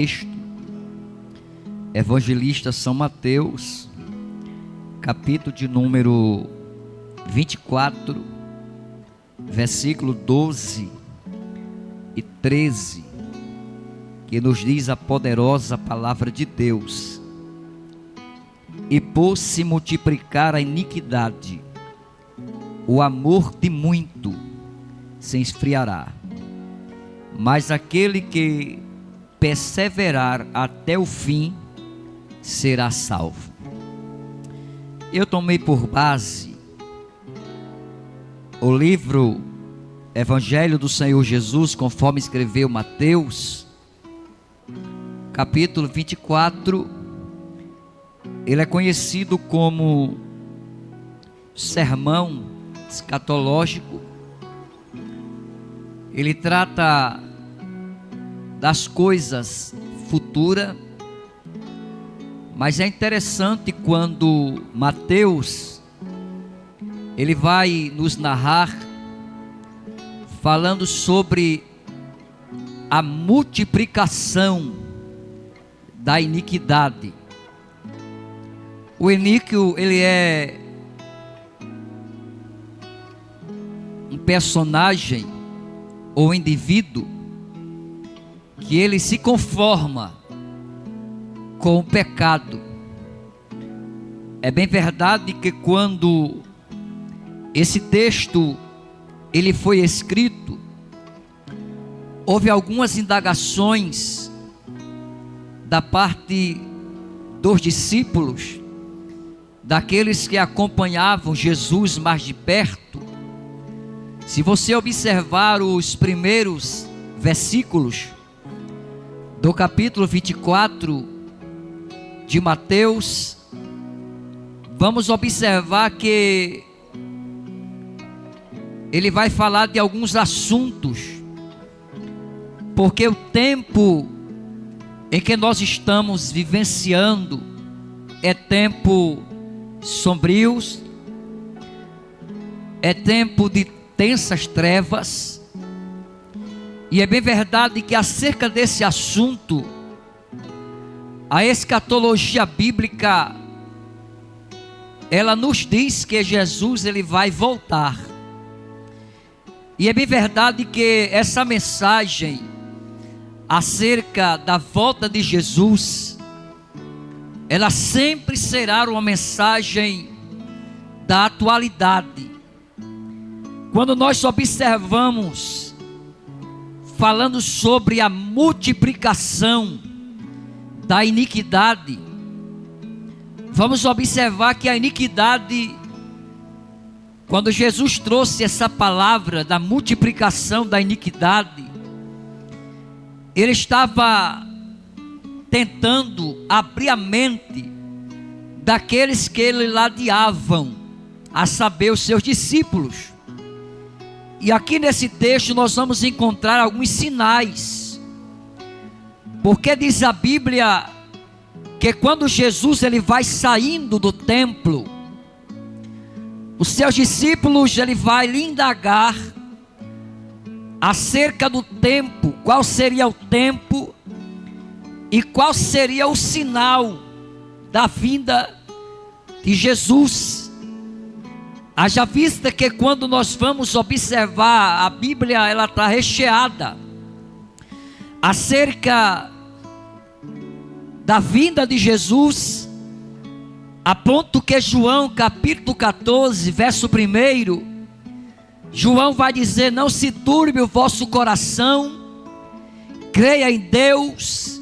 Texto, Evangelista São Mateus, capítulo de número 24, versículo 12 e 13, que nos diz a poderosa palavra de Deus: e por se multiplicar a iniquidade, o amor de muito se esfriará, mas aquele que perseverar até o fim será salvo. Eu tomei por base o livro Evangelho do Senhor Jesus, conforme escreveu Mateus, capítulo 24. Ele é conhecido como sermão escatológico. Ele trata das coisas futuras, mas é interessante quando Mateus ele vai nos narrar falando sobre a multiplicação da iniquidade. O iníquo, ele é um personagem ou indivíduo que ele se conforma com o pecado. É bem verdade que quando esse texto ele foi escrito, houve algumas indagações da parte dos discípulos, daqueles que acompanhavam Jesus mais de perto. Se você observar os primeiros versículos do capítulo 24 de Mateus, vamos observar que ele vai falar de alguns assuntos, porque o tempo em que nós estamos vivenciando é tempo sombrio, é tempo de tensas trevas. E é bem verdade que acerca desse assunto, a escatologia bíblica, ela nos diz que Jesus ele vai voltar. E é bem verdade que essa mensagem acerca da volta de Jesus, ela sempre será uma mensagem da atualidade. Quando nós observamos falando sobre a multiplicação da iniquidade, vamos observar que a iniquidade, quando Jesus trouxe essa palavra da multiplicação da iniquidade, ele estava tentando abrir a mente daqueles que ele ladeavam, a saber, os seus discípulos. E aqui nesse texto nós vamos encontrar alguns sinais, porque diz a Bíblia que quando Jesus ele vai saindo do templo, os seus discípulos ele vai lhe indagar acerca do tempo, qual seria o tempo e qual seria o sinal da vinda de Jesus. Haja vista que quando nós vamos observar a Bíblia, ela está recheada acerca da vinda de Jesus, a ponto que João capítulo 14, verso 1, João vai dizer: não se turbe o vosso coração, creia em Deus,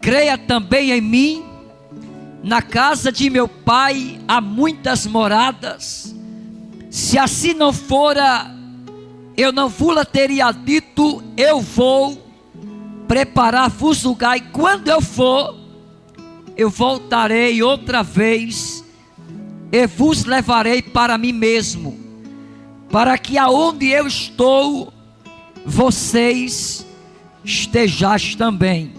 creia também em mim. Na casa de meu pai há muitas moradas. Se assim não fora, eu não vos teria dito, eu vou preparar-vos lugar, e quando eu for, eu voltarei outra vez, e vos levarei para mim mesmo, para que aonde eu estou, vocês estejais também.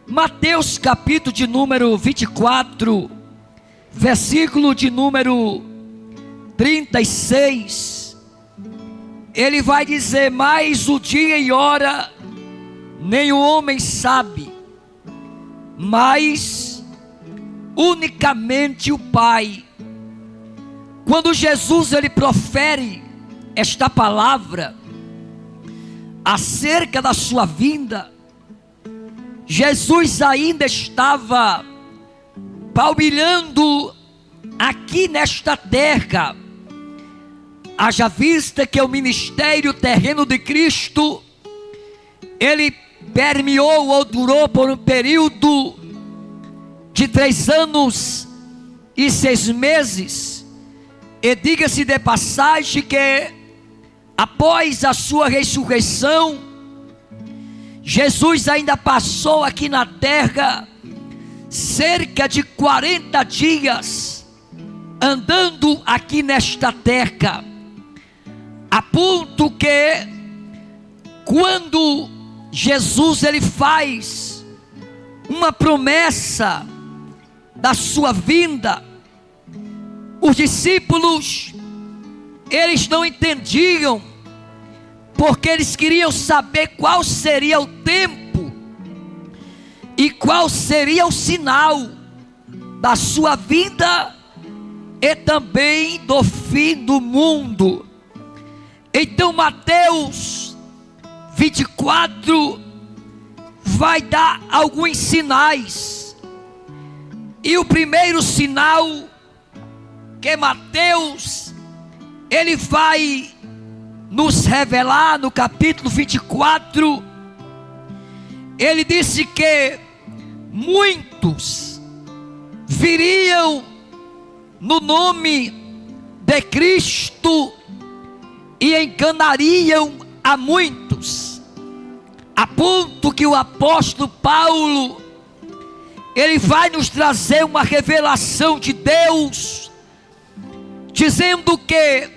Mateus capítulo de número 24, versículo de número 36, ele vai dizer: mas o dia e hora nem o homem sabe, mas unicamente o Pai. Quando Jesus ele profere esta palavra acerca da sua vinda, Jesus ainda estava palmilhando aqui nesta terra. Haja vista que o ministério terreno de Cristo, ele permeou ou durou por um período de 3 anos e 6 meses. E diga-se de passagem que após a sua ressurreição, Jesus ainda passou aqui na terra cerca de 40 dias andando aqui nesta terra, a ponto que quando Jesus ele faz uma promessa da sua vinda, os discípulos eles não entendiam, porque eles queriam saber qual seria o tempo e qual seria o sinal da sua vinda e também do fim do mundo. Então Mateus 24 vai dar alguns sinais, e o primeiro sinal que Mateus ele vai nos revelar no capítulo 24, ele disse que muitos viriam no nome de Cristo e enganariam a muitos, a ponto que o apóstolo Paulo ele vai nos trazer uma revelação de Deus, dizendo que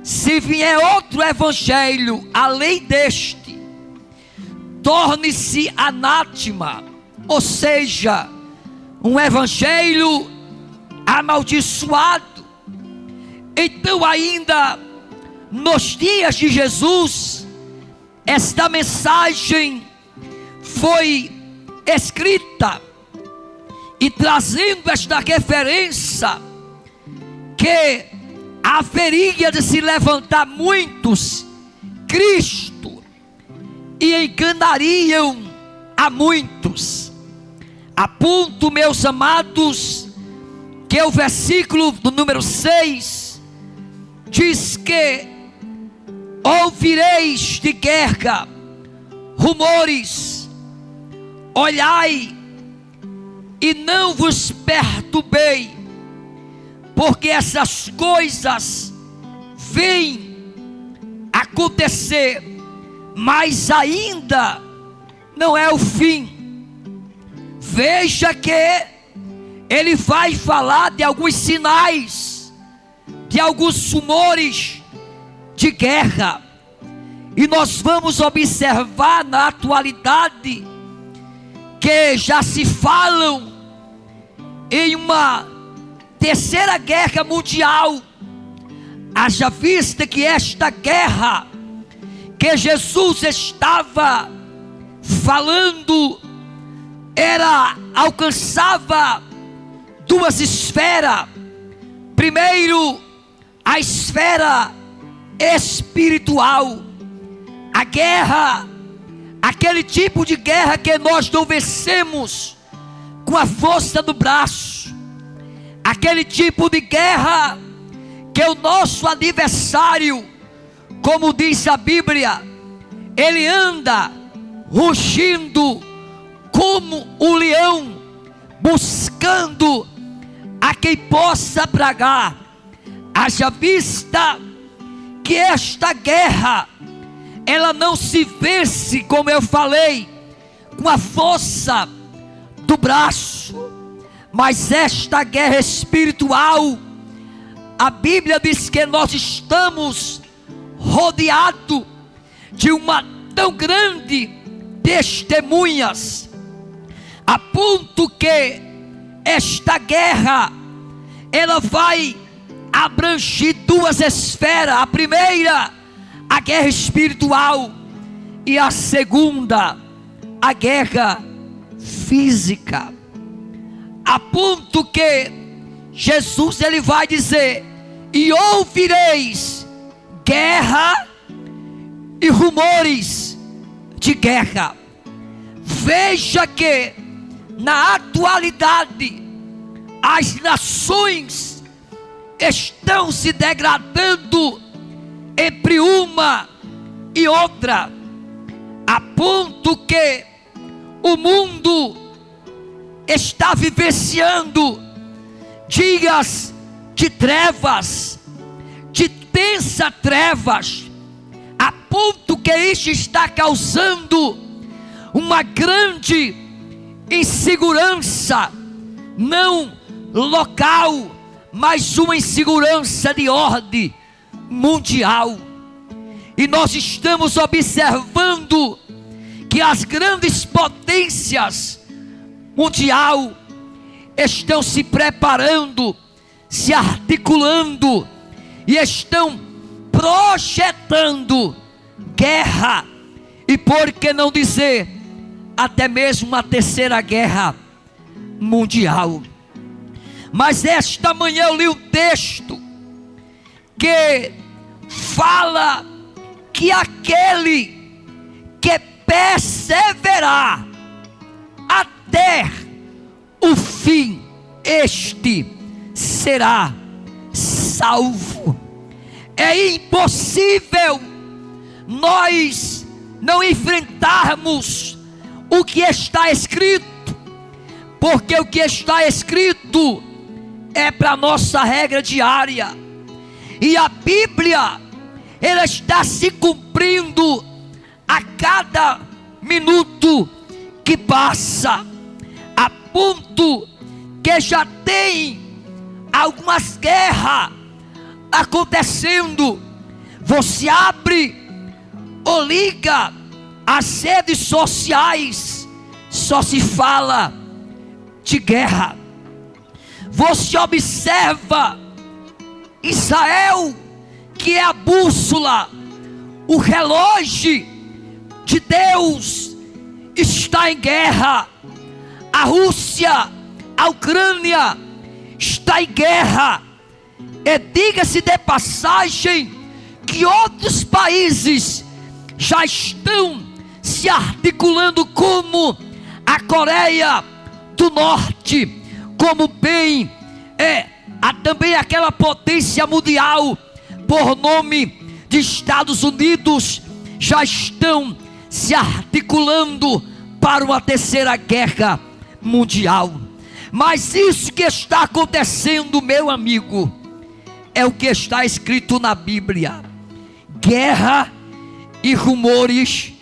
se vier outro evangelho além deste, torne-se anátema, ou seja, um evangelho amaldiçoado. Então ainda nos dias de Jesus, esta mensagem foi escrita e trazendo esta referência que haveria de se levantar muitos Cristo e enganariam a muitos, a ponto, meus amados, que o versículo do número 6 diz que ouvireis de guerra rumores, olhai e não vos perturbei, porque essas coisas vêm acontecer, mas ainda não é o fim. Veja que ele vai falar de alguns sinais, de alguns rumores de guerra, e nós vamos observar na atualidade que já se falam em uma terceira guerra mundial. Haja vista que esta guerra que Jesus estava falando alcançava 2 esferas. Primeiro, a esfera espiritual, a guerra, aquele tipo de guerra que nós não vencemos com a força do braço, aquele tipo de guerra que o nosso adversário, como diz a Bíblia, ele anda rugindo como um leão, buscando a quem possa pragar. Haja vista que esta guerra, ela não se vence, como eu falei, com a força do braço, mas esta guerra espiritual, a Bíblia diz que nós estamos rodeados de uma tão grande testemunhas, a ponto que esta guerra, ela vai abranger 2 esferas. A primeira, a guerra espiritual, e a segunda, a guerra física, a ponto que Jesus ele vai dizer: e ouvireis guerra e rumores de guerra. Veja que na atualidade as nações estão se degradando entre uma e outra, a ponto que o mundo está vivenciando dias de trevas, de tensa trevas, a ponto que isso está causando uma grande insegurança, não local, mas uma insegurança de ordem mundial. E nós estamos observando que as grandes potências mundial estão se preparando, se articulando e estão projetando guerra, e por que não dizer até mesmo uma terceira guerra mundial. Mas esta manhã eu li um texto que fala que aquele que perseverar até o fim, este será salvo. É impossível nós não enfrentarmos o que está escrito, porque o que está escrito é para nossa regra diária, e a Bíblia ela está se cumprindo a cada minuto que passa, a ponto que já tem algumas guerras acontecendo. Você abre ou liga as redes sociais, só se fala de guerra. Você observa Israel, que é a bússola, o relógio de Deus, está em guerra. A Rússia, a Ucrânia está em guerra. E diga-se de passagem que outros países já estão se articulando, como a Coreia do Norte, como bem também aquela potência mundial por nome de Estados Unidos, já estão se articulando para uma terceira guerra mundial. Mas isso que está acontecendo, meu amigo, é o que está escrito na Bíblia: guerra e rumores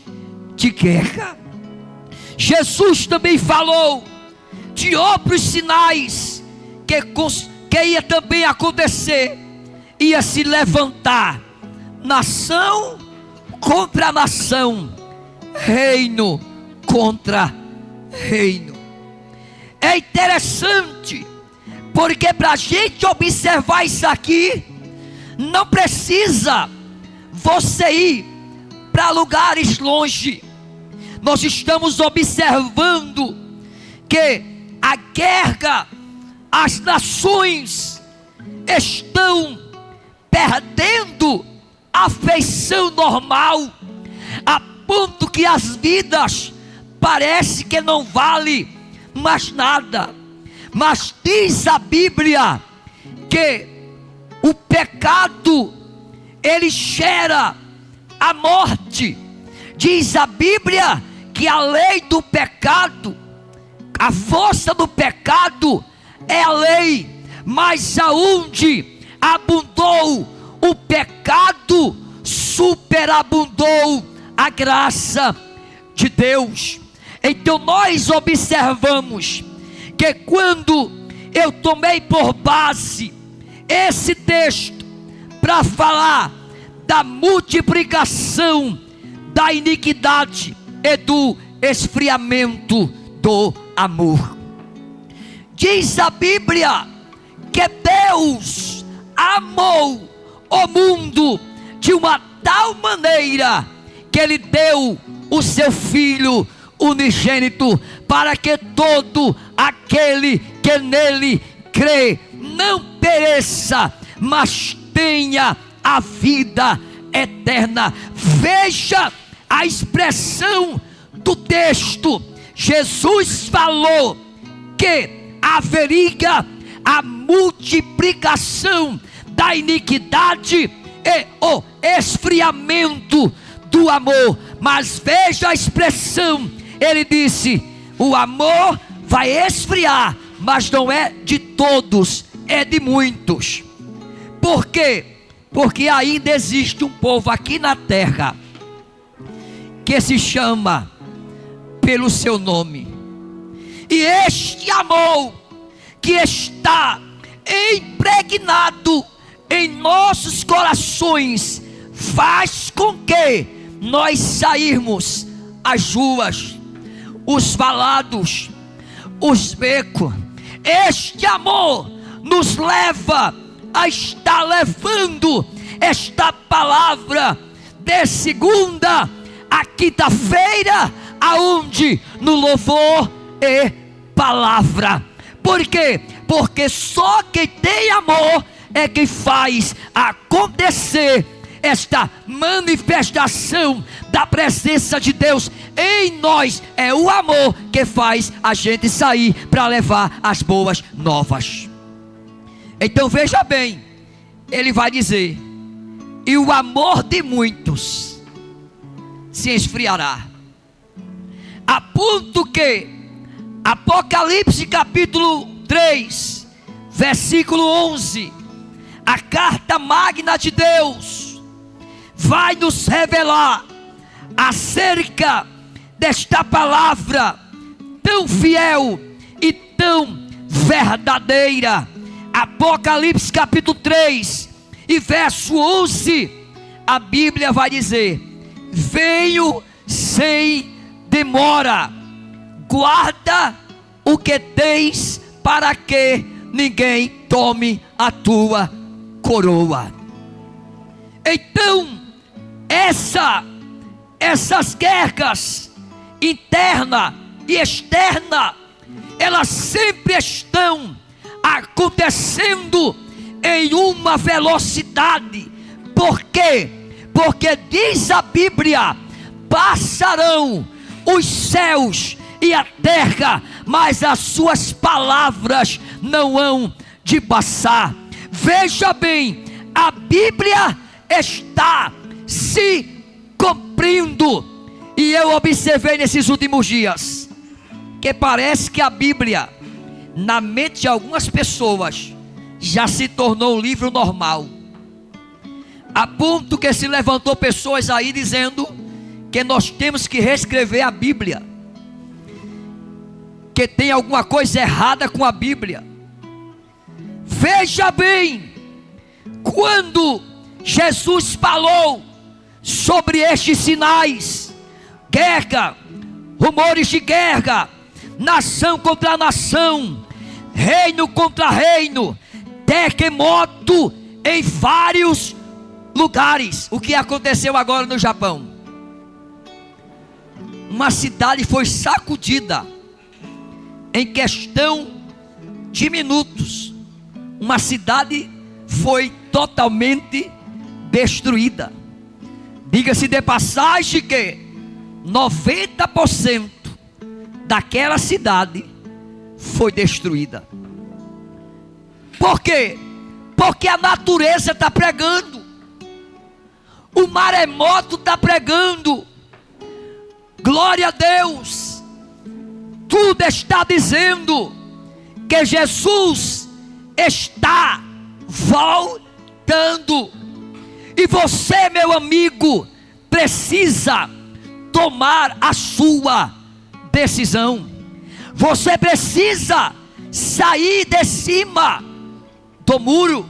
de guerra. Jesus também falou de outros sinais que ia também acontecer. Ia se levantar nação contra nação, reino contra reino. É interessante, porque para a gente observar isso aqui, não precisa você ir para lugares longe. Nós estamos observando que a guerra, as nações estão perdendo a feição normal, a ponto que as vidas parece que não vale mais nada. Mas diz a Bíblia que o pecado ele gera a morte. Diz a Bíblia que a lei do pecado, a força do pecado é a lei, mas aonde abundou o pecado, superabundou a graça de Deus. Então nós observamos que quando eu tomei por base esse texto para falar da multiplicação da iniquidade e do esfriamento do amor, diz a Bíblia que Deus amou o mundo de uma tal maneira que Ele deu o seu Filho unigênito, para que todo aquele que nele crê não pereça, mas tenha a vida eterna. Veja a expressão do texto. Jesus falou que haveria a multiplicação da iniquidade e o esfriamento do amor. Mas veja a expressão, ele disse: o amor vai esfriar, mas não é de todos, é de muitos. Por quê? Porque ainda existe um povo aqui na terra que se chama pelo seu nome, e este amor que está impregnado em nossos corações faz com que nós sairmos às ruas, os valados, os becos. Este amor nos leva a estar levando esta palavra de segunda a quinta-feira, aonde no louvor e palavra. Por quê? Porque só quem tem amor é quem faz acontecer esta manifestação da presença de Deus em nós. É o amor que faz a gente sair para levar as boas novas. Então veja bem, ele vai dizer: e o amor de muitos se esfriará, a ponto que Apocalipse capítulo 3 versículo 11, a carta magna de Deus vai nos revelar acerca desta palavra tão fiel e tão verdadeira. Apocalipse capítulo 3 e verso 11, a Bíblia vai dizer: venho sem demora, guarda o que tens, para que ninguém tome a tua coroa. Então, essas guerras interna e externa, elas sempre estão acontecendo em uma velocidade. Por quê? Porque diz a Bíblia: passarão os céus e a terra, mas as suas palavras não hão de passar. Veja bem, a Bíblia está se cumprindo, e eu observei nesses últimos dias que parece que a Bíblia, na mente de algumas pessoas, já se tornou um livro normal, a ponto que se levantou pessoas aí dizendo que nós temos que reescrever a Bíblia, que tem alguma coisa errada com a Bíblia. Veja bem, quando Jesus falou sobre estes sinais, guerra, rumores de guerra, nação contra nação, reino contra reino, terremoto em vários lugares. O que aconteceu agora no Japão? Uma cidade foi sacudida em questão de minutos. Uma cidade foi totalmente destruída. Diga-se de passagem que 90% daquela cidade foi destruída. Por quê? Porque a natureza está pregando, o maremoto está pregando. Glória a Deus. Tudo está dizendo que Jesus está voltando. E você, meu amigo, precisa tomar a sua decisão. Você precisa sair de cima do muro.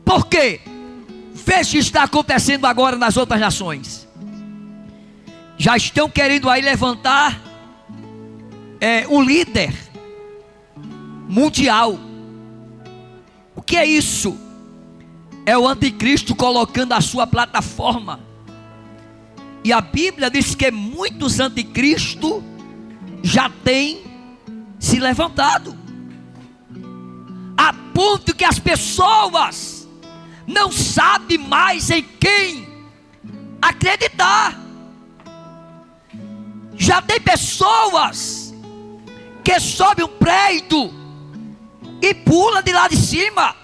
Por quê? Veja o que está acontecendo agora nas outras nações. Já estão querendo aí levantar um líder mundial. O que é isso? É o anticristo colocando a sua plataforma. E a Bíblia diz que muitos anticristos já tem se levantado, a ponto que as pessoas não sabem mais em quem acreditar. Já tem pessoas que sobem um prédio e pula de lá de cima.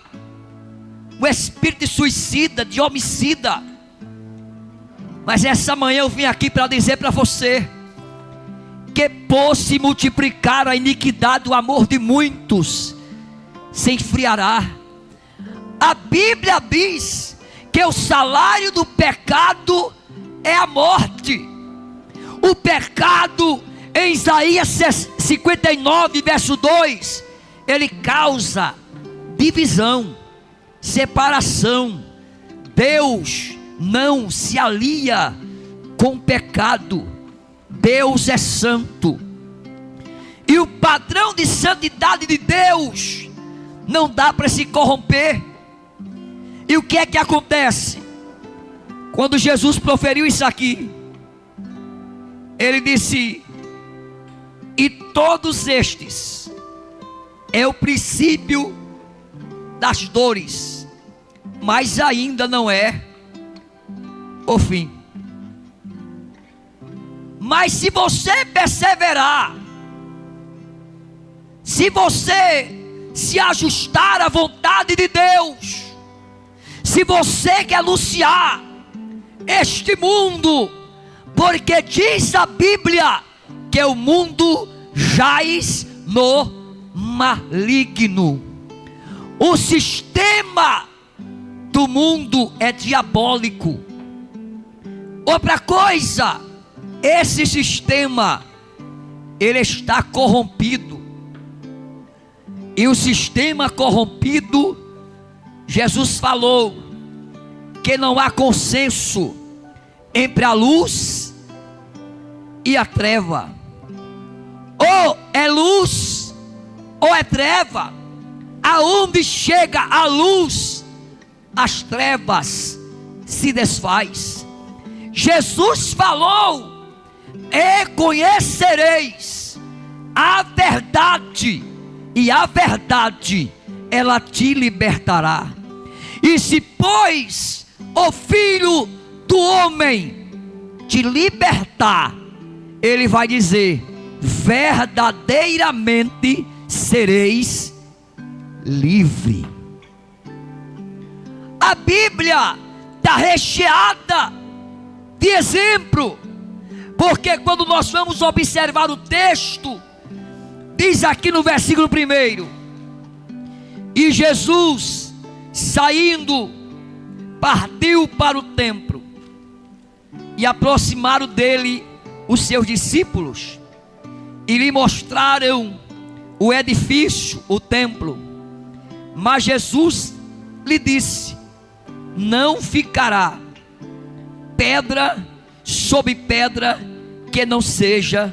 O espírito de suicida, de homicida. Mas essa manhã eu vim aqui para dizer para você que por se multiplicar a iniquidade, o amor de muitos se esfriará. A Bíblia diz que o salário do pecado é a morte. O pecado, em Isaías 59, verso 2, ele causa divisão, separação. Deus não se alia com o pecado. Deus é santo. E o padrão de santidade de Deus não dá para se corromper. E o que é que acontece? Quando Jesus proferiu isso aqui, ele disse: e todos estes é o princípio das dores, mas ainda não é o fim. Mas se você perseverar, se você se ajustar à vontade de Deus, se você quer anunciar este mundo, porque diz a Bíblia que o mundo jaz no maligno. O sistema do mundo é diabólico. Outra coisa, esse sistema, ele está corrompido. E o sistema corrompido, Jesus falou que não há consenso entre a luz e a treva. Ou é luz ou é treva. Aonde chega a luz, as trevas se desfaz. Jesus falou: e conhecereis a verdade, e a verdade ela te libertará. E se pois o Filho do Homem te libertar, ele vai dizer: verdadeiramente sereis livre. A Bíblia está recheada de exemplo, porque quando nós vamos observar o texto, diz aqui no versículo 1: e Jesus, saindo, partiu para o templo, e aproximaram dele os seus discípulos, e lhe mostraram o edifício, o templo. Mas Jesus lhe disse: não ficará pedra sobre pedra que não seja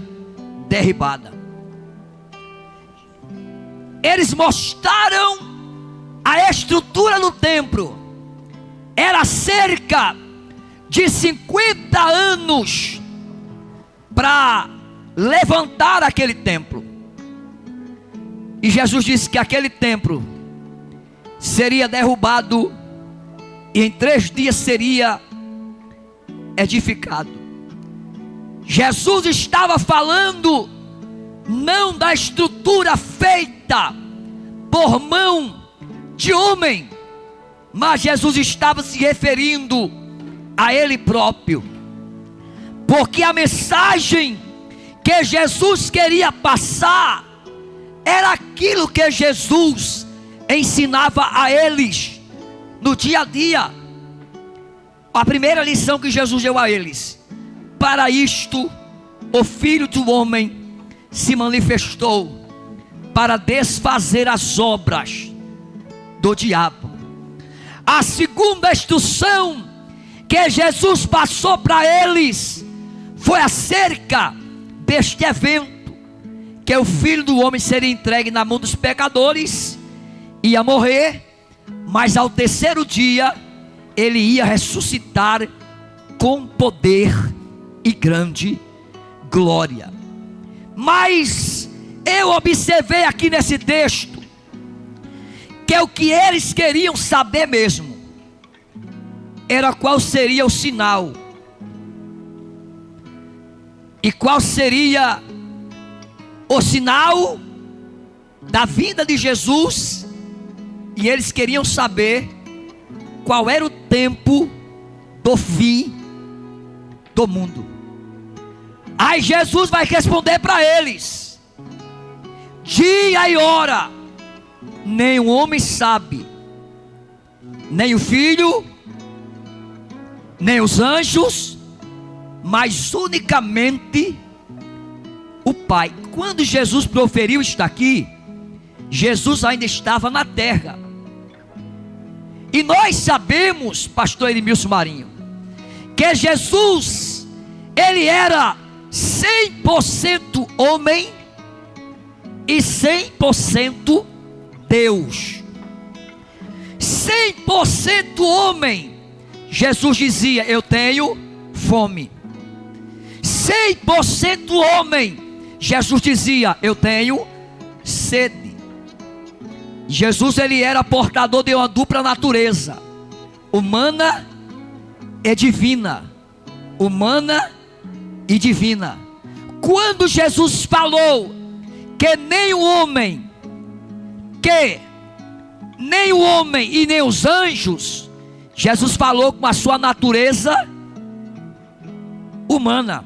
derribada. Eles mostraram a estrutura do templo. Era cerca de 50 anos para levantar aquele templo. E Jesus disse que aquele templo seria derrubado e em 3 dias seria edificado. Jesus estava falando não da estrutura feita por mão de homem, mas Jesus estava se referindo a Ele próprio, porque a mensagem que Jesus queria passar era aquilo que Jesus ensinava a eles no dia a dia. A primeira lição que Jesus deu a eles: para isto o Filho do Homem se manifestou, para desfazer as obras do diabo. A segunda instrução que Jesus passou para eles foi acerca deste evento, que o Filho do Homem seria entregue na mão dos pecadores, ia morrer, mas ao 3º dia ele ia ressuscitar com poder e grande glória. Mas eu observei aqui nesse texto que o que eles queriam saber mesmo era qual seria o sinal e qual seria o sinal da vinda de Jesus. E eles queriam saber qual era o tempo do fim do mundo. Aí Jesus vai responder para eles: dia e hora nem o homem sabe, nem o filho, nem os anjos, mas unicamente o Pai. Quando Jesus proferiu isto aqui, Jesus ainda estava na terra. E nós sabemos, pastor Edmilson Marinho, que Jesus, ele era 100% homem e 100% Deus. 100% homem, Jesus dizia: eu tenho fome. 100% homem, Jesus dizia: eu tenho sede. Jesus, ele era portador de uma dupla natureza, humana e divina. Humana e divina. Quando Jesus falou que nem o homem e nem os anjos, Jesus falou com a sua natureza humana.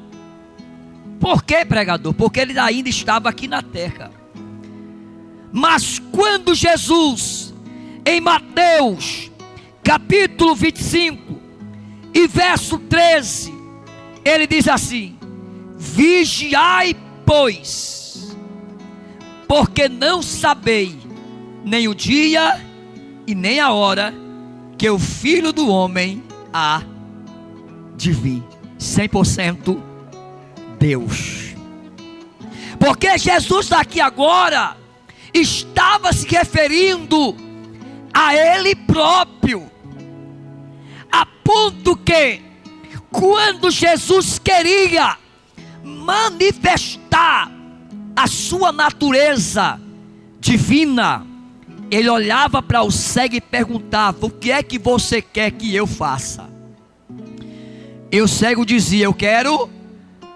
Por quê, pregador? Porque ele ainda estava aqui na terra. Mas quando Jesus, em Mateus capítulo 25 e verso 13, ele diz assim: vigiai, pois, porque não sabei nem o dia e nem a hora que o Filho do Homem há de vir. 100% Deus. Porque Jesus daqui agora estava se referindo a Ele próprio, a ponto que quando Jesus queria manifestar a sua natureza divina, ele olhava para o cego e perguntava: o que é que você quer que eu faça? E o cego dizia: eu quero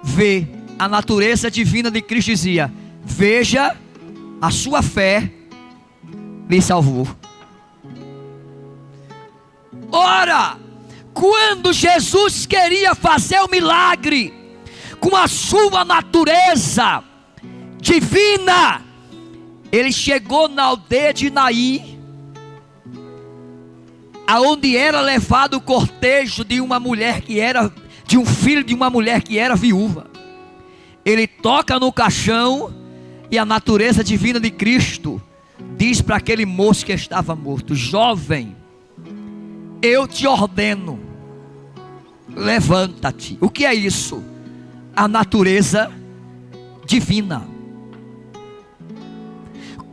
ver. A natureza divina de Cristo dizia: veja, a sua fé lhe salvou. Ora, quando Jesus queria fazer o milagre com a sua natureza divina, ele chegou na aldeia de Naim, aonde era levado o cortejo de uma mulher que era, de um filho de uma mulher que era viúva. Ele toca no caixão e a natureza divina de Cristo diz para aquele moço que estava morto: jovem, eu te ordeno, levanta-te. O que é isso? A natureza divina.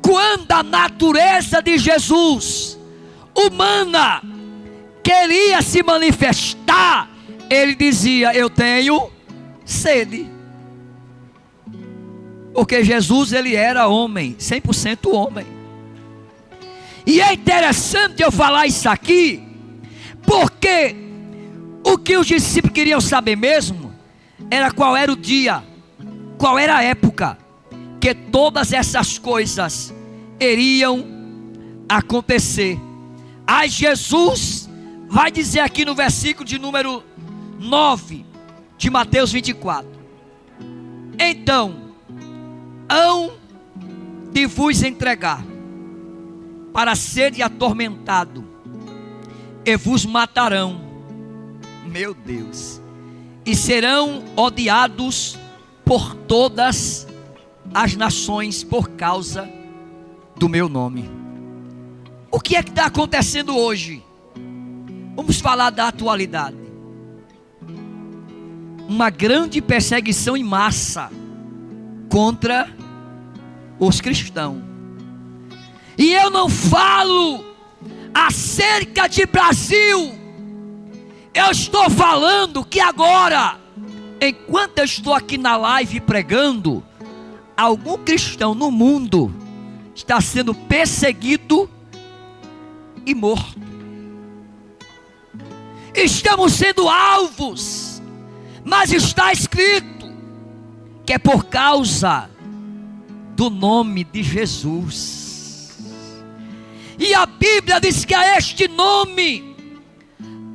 Quando a natureza de Jesus humana queria se manifestar, ele dizia: eu tenho sede. Porque Jesus, ele era homem, 100% homem. E é interessante eu falar isso aqui, porque o que os discípulos queriam saber mesmo era qual era o dia, qual era a época que todas essas coisas iriam acontecer. Aí Jesus vai dizer aqui no versículo de número 9 de Mateus 24: então hão de vos entregar para serem atormentado, e vos matarão, meu Deus, e serão odiados por todas as nações por causa do meu nome. O que é que está acontecendo hoje? Vamos falar da atualidade. Uma grande perseguição em massa contra os cristãos. E eu não falo acerca de Brasil, eu estou falando que agora, enquanto eu estou aqui na live pregando, algum cristão no mundo está sendo perseguido e morto. Estamos sendo alvos, mas está escrito que é por causa do nome de Jesus. E a Bíblia diz que a este nome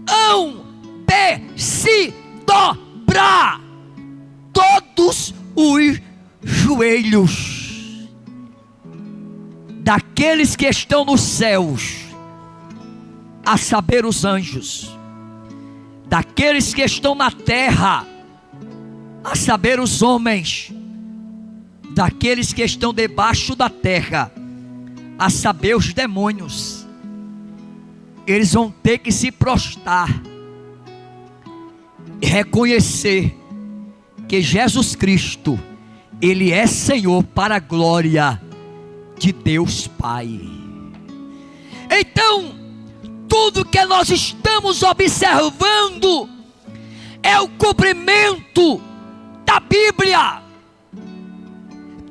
hão de se dobrar todos os joelhos daqueles que estão nos céus, a saber, os anjos, daqueles que estão na terra, a saber, os homens, daqueles que estão debaixo da terra, a saber, os demônios. Eles vão ter que se prostrar e reconhecer que Jesus Cristo, Ele é Senhor, para a glória de Deus Pai. Então, tudo que nós estamos observando é o cumprimento da Bíblia.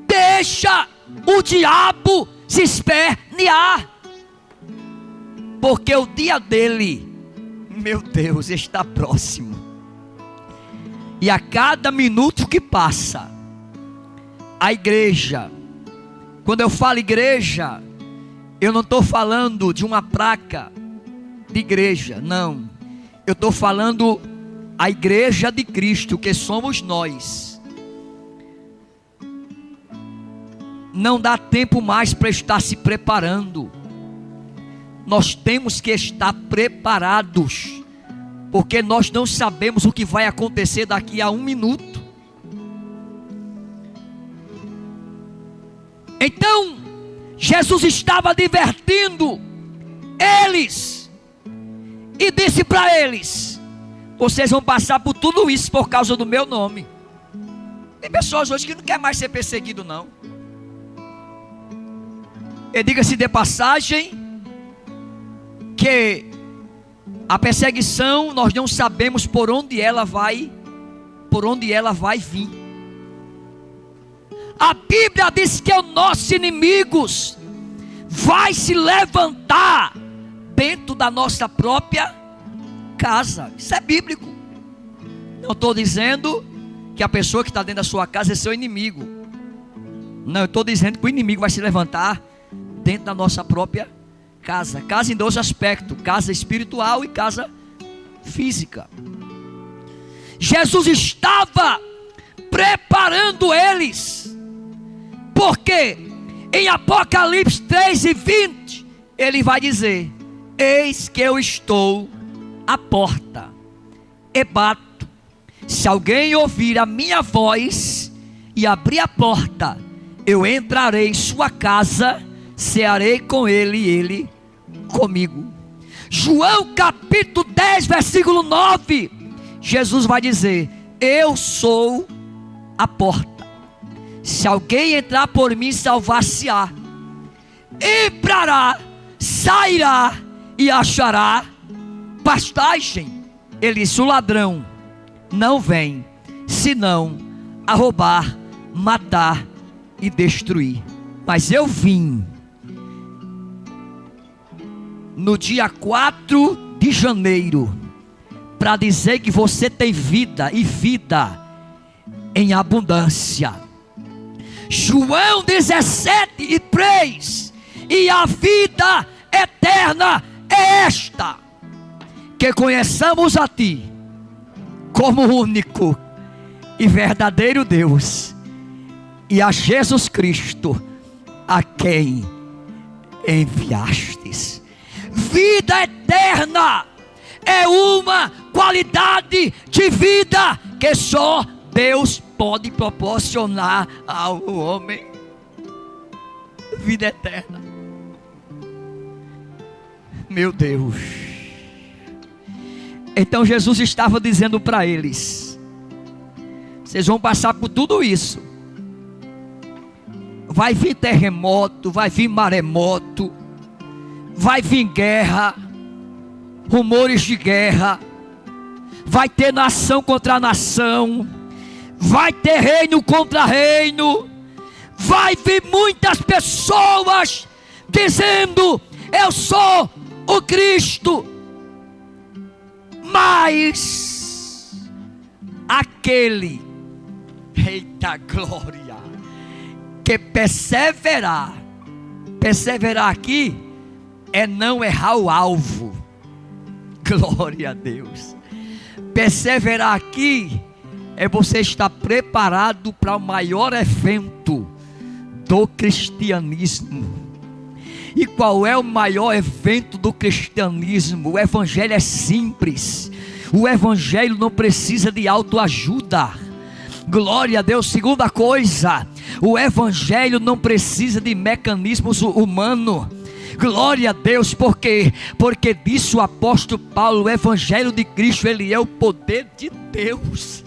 Deixa o diabo se espernear, porque o dia dele, meu Deus, está próximo. E a cada minuto que passa, a igreja, quando eu falo igreja, eu não estou falando de uma placa de igreja, não. Eu estou falando a igreja de Cristo, que somos nós. Não dá tempo mais para estar se preparando. Nós temos que estar preparados, porque nós não sabemos o que vai acontecer daqui a 1 minuto. Então, Jesus estava advertindo eles e disse para eles: vocês vão passar por tudo isso por causa do meu nome. Tem pessoas hoje que não querem mais ser perseguido, não. E diga-se de passagem que a perseguição, nós não sabemos por onde ela vai vir. A Bíblia diz que os nossos inimigos vai se levantar dentro da nossa própria casa. Isso é bíblico. Não estou dizendo que a pessoa que está dentro da sua casa é seu inimigo. Não, eu estou dizendo que o inimigo vai se levantar dentro da nossa própria casa. Casa em 2 aspectos: casa espiritual e casa física. Jesus estava preparando eles, porque em Apocalipse 3:20 ele vai dizer: eis que eu estou à porta e bato. Se alguém ouvir a minha voz e abrir a porta, eu entrarei em sua casa, cearei com ele e ele comigo. João capítulo 10 versículo 9, Jesus vai dizer: eu sou a porta. Se alguém entrar por mim, salvar-se-á, entrará, sairá e achará pastagem. Ele disse: o ladrão não vem senão a roubar, matar e destruir. Mas eu vim no dia 4 de janeiro para dizer que você tem vida, e vida em abundância. João 17:3: e a vida eterna é esta, que conheçamos a ti como único e verdadeiro Deus, e a Jesus Cristo, a quem enviastes. Vida eterna é uma qualidade de vida que só Deus pode proporcionar ao homem. Vida eterna. Meu Deus. Então Jesus estava dizendo para eles: vocês vão passar por tudo isso. Vai vir terremoto, vai vir maremoto, vai vir guerra, rumores de guerra, vai ter nação contra nação, vai ter reino contra reino, vai vir muitas pessoas dizendo: eu sou o Cristo. Mas aquele, eita glória, que perseverar aqui é não errar o alvo. Glória a Deus. Perseverar aqui é você estar preparado para o maior evento do cristianismo. E qual é o maior evento do cristianismo? O evangelho é simples. O evangelho não precisa de autoajuda. Glória a Deus. Segunda coisa, o evangelho não precisa de mecanismos humanos. Glória a Deus, porque disse o apóstolo Paulo: o evangelho de Cristo, ele é o poder de Deus.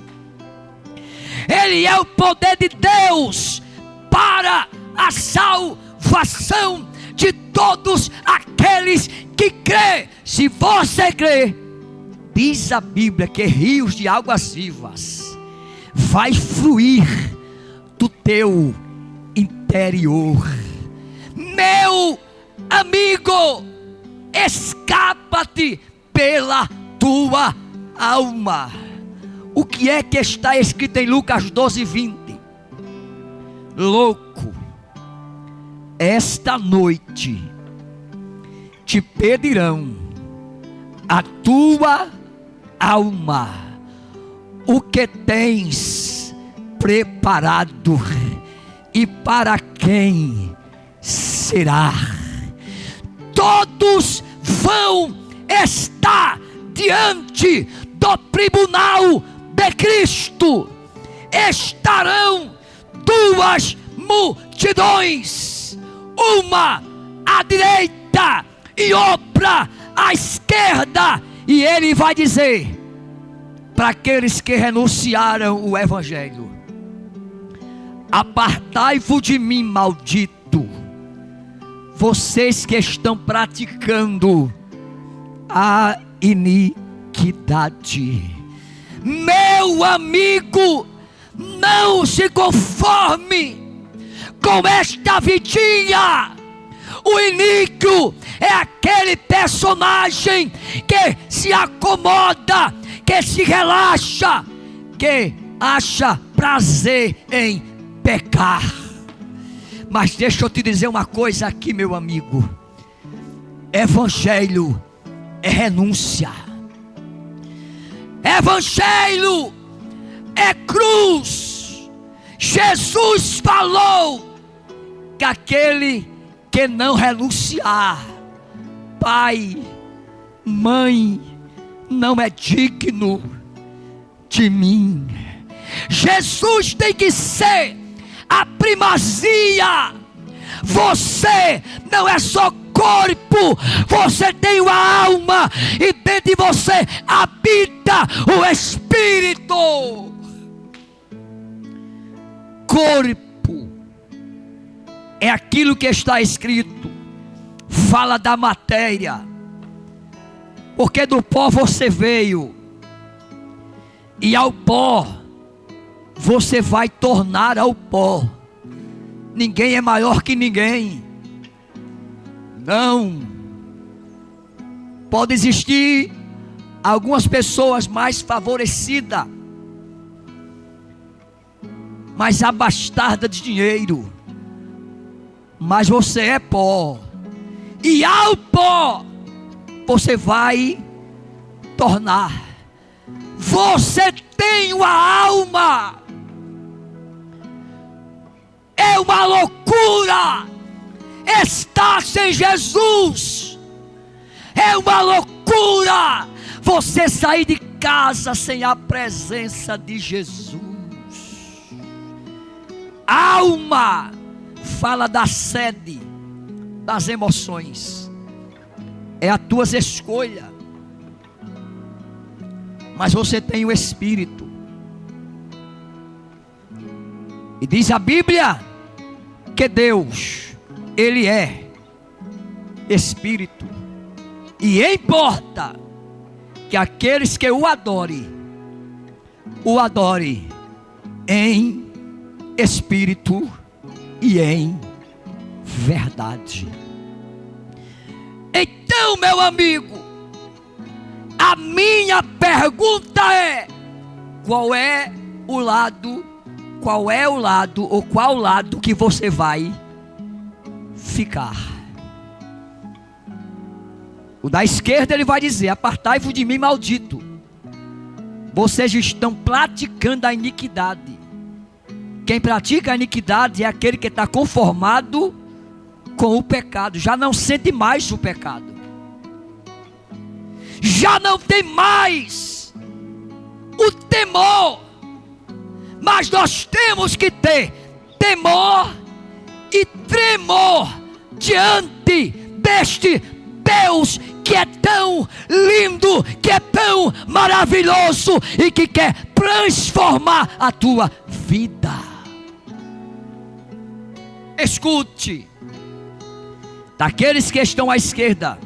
Ele é o poder de Deus para a salvação de todos aqueles que crê. Se você crê, diz a Bíblia que rios de águas vivas vai fluir do teu interior. Meu amigo, escapa-te pela tua alma. O que é que está escrito em Lucas 12:20? Louco, esta noite te pedirão a tua alma, o que tens preparado e para quem será. Todos vão estar diante do tribunal de Cristo. Estarão duas multidões, uma à direita e outra à esquerda, e ele vai dizer para aqueles que renunciaram o evangelho: apartai-vos de mim, maldito, vocês que estão praticando a iniquidade. Meu amigo, não se conforme com esta vidinha. O iníquo é aquele personagem que se acomoda, que se relaxa, que acha prazer em pecar. Mas deixa eu te dizer uma coisa aqui, meu amigo: evangelho é renúncia. Evangelho é cruz. Jesus falou que aquele que não renunciar pai, mãe, não é digno de mim. Jesus tem que ser a primazia. Você não é só corpo, você tem uma alma, e dentro de você habita o Espírito. Corpo é aquilo que está escrito, fala da matéria, porque do pó você veio, e ao pó você vai tornar ao pó. Ninguém é maior que ninguém. Não. Pode existir algumas pessoas mais favorecidas, mais abastadas de dinheiro, mas você é pó, e ao pó você vai tornar. Você tem uma alma. É uma loucura estar sem Jesus. É uma loucura você sair de casa sem a presença de Jesus. Alma fala da sede das emoções, é as tuas escolhas, mas você tem o Espírito. E diz a Bíblia que Deus, Ele é Espírito, e importa que aqueles que o adorem em espírito e em verdade. Então, meu amigo, a minha pergunta é: qual o lado que você vai ficar? O da esquerda ele vai dizer: apartai-vos de mim, maldito. Vocês estão praticando a iniquidade. Quem pratica a iniquidade é aquele que está conformado com o pecado, já não sente mais o pecado, já não tem mais o temor. Mas nós temos que ter temor e tremor diante deste Deus que é tão lindo, que é tão maravilhoso e que quer transformar a tua vida. Escute, daqueles que estão à esquerda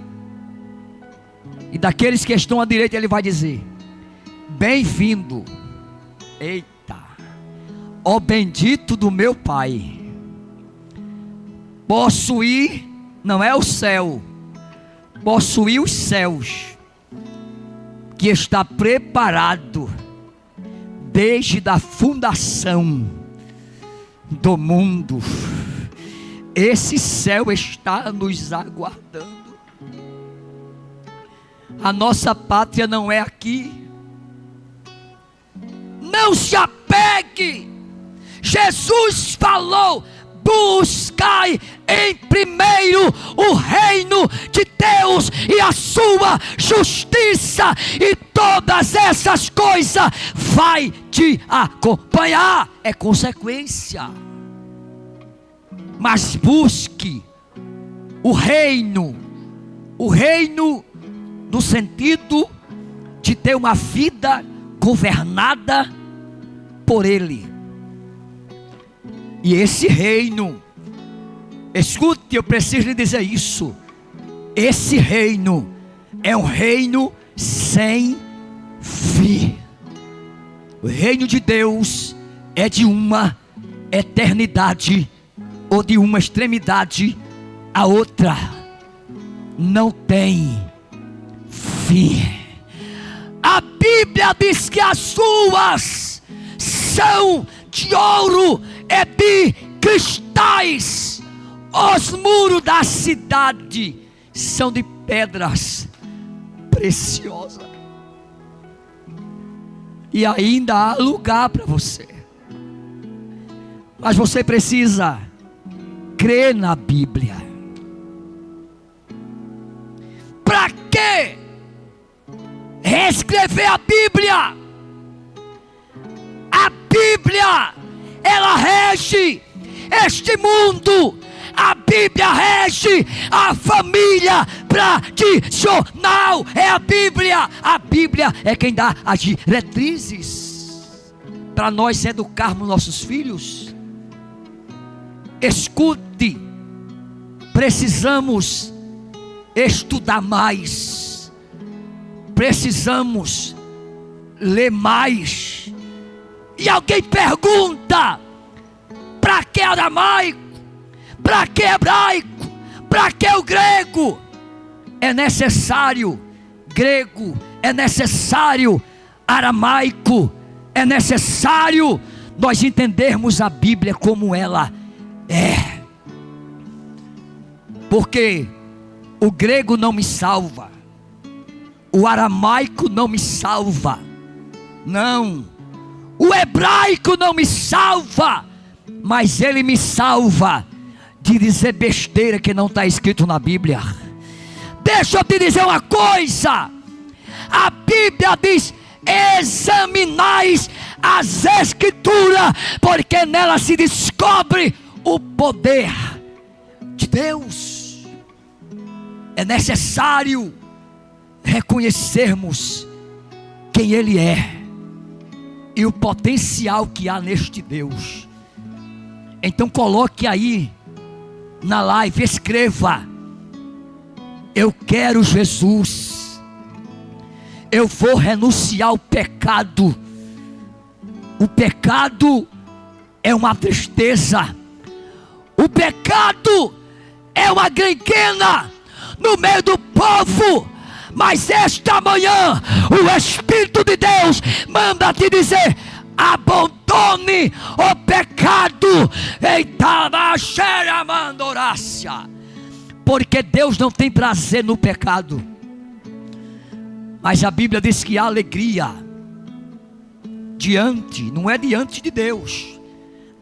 e daqueles que estão à direita, ele vai dizer: bem-vindo, eita, ó bendito do meu Pai, possuir, não é o céu, possuir os céus, que está preparado desde a fundação do mundo. Esse céu está nos aguardando. A nossa pátria não é aqui. Não se apegue. Jesus falou: buscai em primeiro o reino de Deus e a sua justiça, e todas essas coisas vai te acompanhar. É consequência. Mas busque o reino no sentido de ter uma vida governada por Ele. E esse reino, escute, eu preciso lhe dizer isso: esse reino é um reino sem fim. O reino de Deus é de uma eternidade, ou de uma extremidade a outra, não tem fim. A Bíblia diz que as ruas são de ouro e de cristais. Os muros da cidade são de pedras preciosas. E ainda há lugar para você. Mas você precisa crer na Bíblia. Para quê reescrever a Bíblia? A Bíblia, ela rege este mundo. A Bíblia rege a família tradicional. É a Bíblia. A Bíblia é quem dá as diretrizes para nós educarmos nossos filhos. Escute, precisamos estudar mais, precisamos ler mais. E alguém pergunta: para que aramaico? Para que hebraico? Para que o grego? É necessário grego, é necessário aramaico, é necessário nós entendermos a Bíblia como ela é. Porque o grego não me salva, o aramaico não me salva, não, o hebraico não me salva, mas ele me salva de dizer besteira que não está escrito na Bíblia. Deixa eu te dizer uma coisa: a Bíblia diz: examinais as Escrituras, porque nela se descobre o poder de Deus. É necessário reconhecermos quem Ele é e o potencial que há neste Deus. Então coloque aí na live, escreva: eu quero Jesus, eu vou renunciar ao pecado. O pecado é uma tristeza, O pecado é uma granquena no meio do povo. Mas esta manhã o Espírito de Deus manda te dizer: abandone o pecado. Porque Deus não tem prazer no pecado. Mas a Bíblia diz que há alegria diante, não é diante de Deus,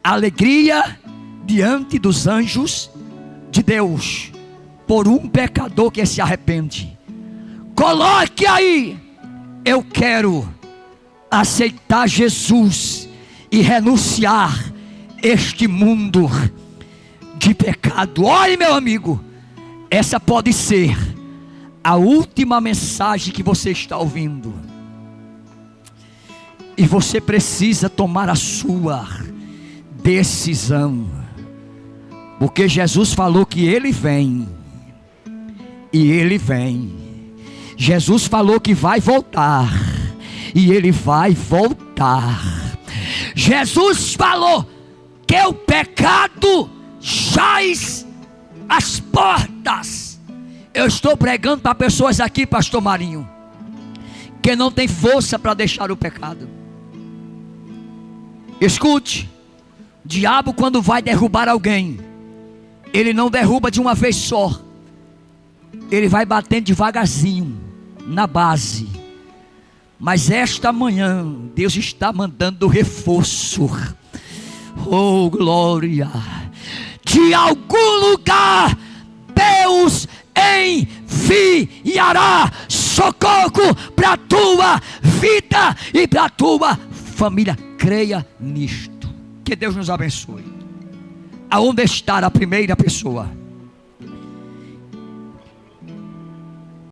alegria diante dos anjos de Deus, por um pecador que se arrepende. Coloque aí: eu quero aceitar Jesus e renunciar este mundo de pecado. Olhe, meu amigo, essa pode ser a última mensagem que você está ouvindo, e você precisa tomar a sua decisão, porque Jesus falou que Ele vem, e Ele vem. Jesus falou que vai voltar, e Ele vai voltar. Jesus falou que o pecado jaz às portas. Eu estou pregando para pessoas aqui, pastor Marinho, que não tem força para deixar o pecado. Escute: o diabo, quando vai derrubar alguém, ele não derruba de uma vez só, ele vai batendo devagarzinho na base. Mas esta manhã Deus está mandando reforço. Oh, glória! De algum lugar Deus enviará socorro para a tua vida e para a tua família. Creia nisto. Que Deus nos abençoe. Aonde está a primeira pessoa?